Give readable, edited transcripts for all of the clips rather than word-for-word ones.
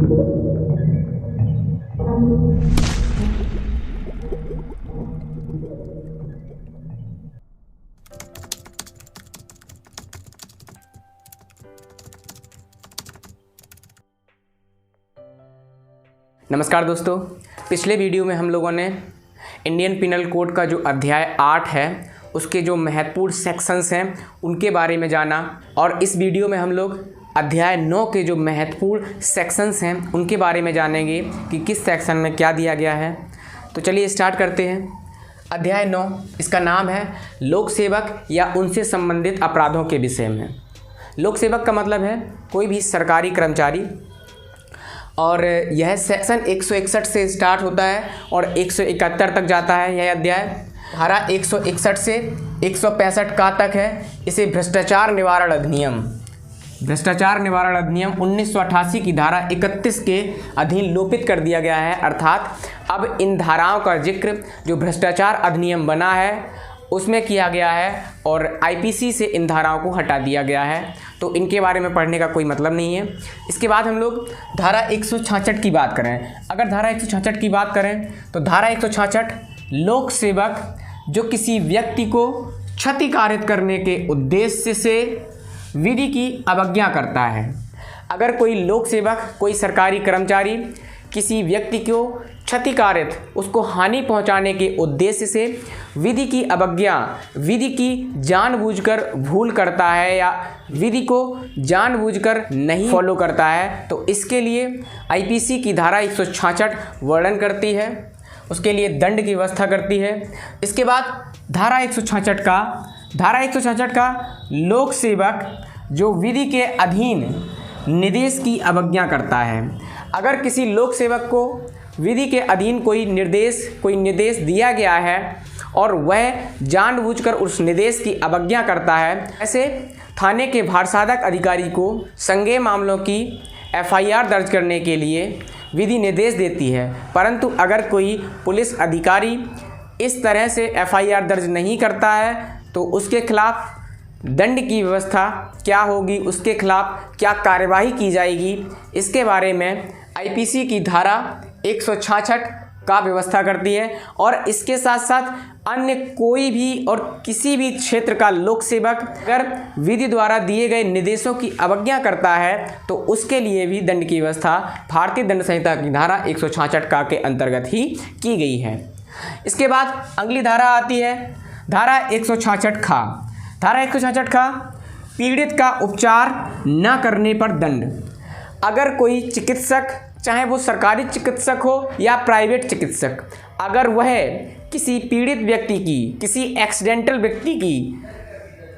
नमस्कार दोस्तों, पिछले वीडियो में हम लोगों ने इंडियन पिनल कोड का जो अध्याय 8 है उसके जो महत्वपूर्ण सेक्शंस हैं उनके बारे में जाना, और इस वीडियो में हम लोग अध्याय 9 के जो महत्वपूर्ण सेक्शंस हैं उनके बारे में जानेंगे कि किस सेक्शन में क्या दिया गया है। तो चलिए स्टार्ट करते हैं। अध्याय 9, इसका नाम है लोक सेवक या उनसे संबंधित अपराधों के विषय में। लोक सेवक का मतलब है कोई भी सरकारी कर्मचारी, और यह सेक्शन 161 से स्टार्ट होता है और 171 तक जाता है। यह अध्याय धारा 161 से 165 का तक है। इसे भ्रष्टाचार निवारण अधिनियम 1988 की धारा 31 के अधीन लोपित कर दिया गया है। अर्थात अब इन धाराओं का जिक्र जो भ्रष्टाचार अधिनियम बना है उसमें किया गया है और आईपीसी से इन धाराओं को हटा दिया गया है, तो इनके बारे में पढ़ने का कोई मतलब नहीं है। इसके बाद हम लोग धारा 166 की बात करें। अगर धारा 166 की बात करें तो धारा 166 लोक सेवक जो किसी व्यक्ति को क्षतिकारित करने के उद्देश्य से विधि की अवज्ञा करता है। अगर कोई लोक सेवक, कोई सरकारी कर्मचारी किसी व्यक्ति को क्षतिकारित, उसको हानि पहुंचाने के उद्देश्य से विधि की अवज्ञा, विधि की जानबूझकर भूल करता है या विधि को जानबूझकर नहीं फॉलो करता है, तो इसके लिए आईपीसी की धारा 166 वर्णन करती है, उसके लिए दंड की व्यवस्था करती है। इसके बाद धारा 166 का लोक सेवक जो विधि के अधीन निर्देश की अवज्ञा करता है। अगर किसी लोक सेवक को विधि के अधीन कोई निर्देश दिया गया है और वह जानबूझकर उस निर्देश की अवज्ञा करता है, ऐसे थाने के भारसाधक अधिकारी को संज्ञेय मामलों की एफआईआर दर्ज करने के लिए विधि निर्देश देती है। परंतु अगर कोई पुलिस अधिकारी इस तरह से एफआईआर दर्ज नहीं करता है तो उसके खिलाफ दंड की व्यवस्था क्या होगी, उसके खिलाफ क्या कार्यवाही की जाएगी, इसके बारे में आईपीसी की धारा 166 का व्यवस्था करती है। और इसके साथ साथ अन्य कोई भी और किसी भी क्षेत्र का लोक सेवक अगर विधि द्वारा दिए गए निर्देशों की अवज्ञा करता है तो उसके लिए भी दंड की व्यवस्था भारतीय दंड संहिता की धारा 166 का के अंतर्गत ही की गई है। इसके बाद अगली धारा आती है धारा 166 खा। धारा 166 खा, पीड़ित का उपचार न करने पर दंड। अगर कोई चिकित्सक, चाहे वो सरकारी चिकित्सक हो या प्राइवेट चिकित्सक, अगर वह किसी पीड़ित व्यक्ति की, किसी एक्सीडेंटल व्यक्ति की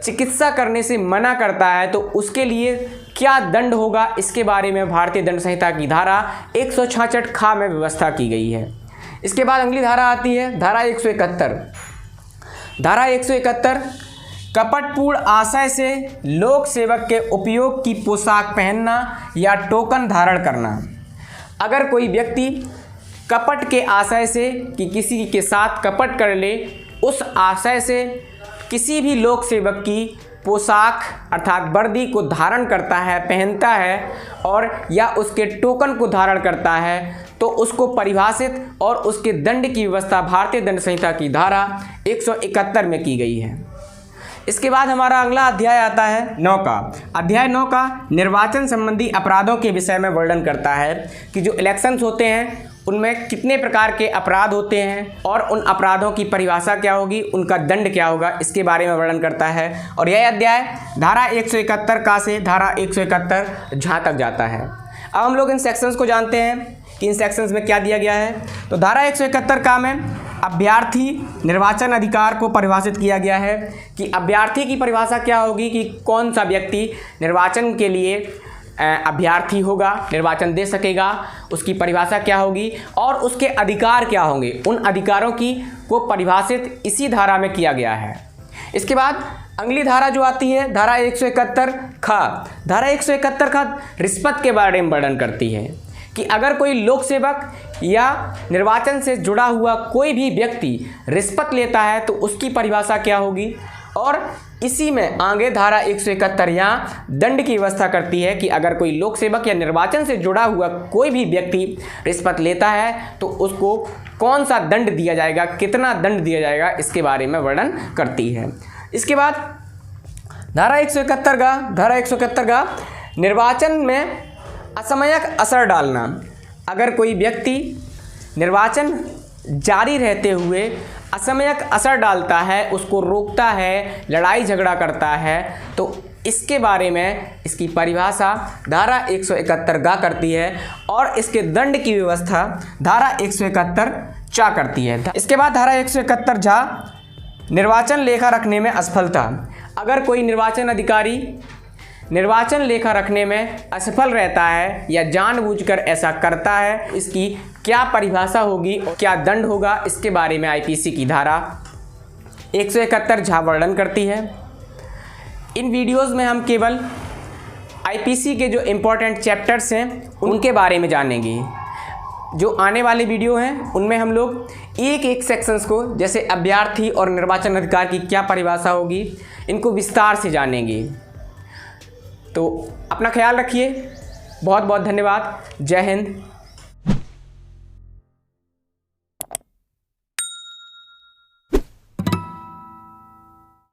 चिकित्सा करने से मना करता है तो उसके लिए क्या दंड होगा, इसके बारे में भारतीय दंड संहिता की धारा 166 खा में व्यवस्था की गई है। इसके बाद अगली धारा आती है धारा 171। धारा 171 कपटपूर्ण आशय से लोक सेवक के उपयोग की पोशाक पहनना या टोकन धारण करना। अगर कोई व्यक्ति कपट के आशय से कि किसी के साथ कपट कर ले, उस आशय से किसी भी लोक सेवक की पोशाक अर्थात वर्दी को धारण करता है, पहनता है और या उसके टोकन को धारण करता है, तो उसको परिभाषित और उसके दंड की व्यवस्था भारतीय दंड संहिता की धारा 171 में की गई है। इसके बाद हमारा अगला अध्याय आता है 9 का। अध्याय 9 का निर्वाचन संबंधी अपराधों के विषय में वर्णन करता है कि जो इलेक्शंस होते हैं उनमें कितने प्रकार के अपराध होते हैं और उन अपराधों की परिभाषा क्या होगी, उनका दंड क्या होगा, इसके बारे में वर्णन करता है। और यह अध्याय धारा 171 का से धारा 171 जहाँ तक जाता है। अब हम लोग इन सेक्शंस को जानते हैं कि इन सेक्शंस में क्या दिया गया है। तो धारा 171 का में अभ्यर्थी निर्वाचन अधिकार को परिभाषित किया गया है कि अभ्यर्थी की परिभाषा क्या होगी, कि कौन सा व्यक्ति निर्वाचन के लिए अभ्यर्थी होगा, निर्वाचन दे सकेगा, उसकी परिभाषा क्या होगी और उसके अधिकार क्या होंगे। उन अधिकारों की को परिभाषित इसी धारा में किया गया है। इसके बाद अगली धारा जो आती है धारा 171 खा। धारा 171 खा रिश्वत के बारे में वर्णन करती है कि अगर कोई लोक सेवक या निर्वाचन से जुड़ा हुआ कोई भी व्यक्ति रिश्वत लेता है तो उसकी परिभाषा क्या होगी और इसी में आगे धारा 171 यहाँ दंड की व्यवस्था करती है कि अगर कोई लोक सेवक या निर्वाचन से जुड़ा हुआ कोई भी व्यक्ति रिश्वत लेता है तो उसको कौन सा दंड दिया जाएगा, कितना दंड दिया जाएगा, इसके बारे में वर्णन करती है। इसके बाद धारा 171 का निर्वाचन में असमयक असर डालना। अगर कोई व्यक्ति निर्वाचन जारी रहते हुए असमयक असर डालता है, उसको रोकता है, लड़ाई झगड़ा करता है, तो इसके बारे में इसकी परिभाषा धारा 171 गा करती है और इसके दंड की व्यवस्था धारा 171 चा करती है। इसके बाद धारा 171 झा निर्वाचन लेखा रखने में असफलता। अगर कोई निर्वाचन अधिकारी निर्वाचन लेखा रखने में असफल रहता है या जानबूझकर ऐसा करता है, इसकी क्या परिभाषा होगी और क्या दंड होगा, इसके बारे में आईपीसी की धारा 171 झा वर्णन करती है। इन वीडियोस में हम केवल आईपीसी के जो इम्पोर्टेंट चैप्टर्स हैं उनके बारे में जानेंगे। जो आने वाले वीडियो हैं उनमें हम लोग एक एक सेक्शंस को, जैसे अभ्यर्थी और निर्वाचन अधिकार की क्या परिभाषा होगी, इनको विस्तार से जानेंगे। तो अपना ख्याल रखिए। बहुत बहुत धन्यवाद। जय हिंद।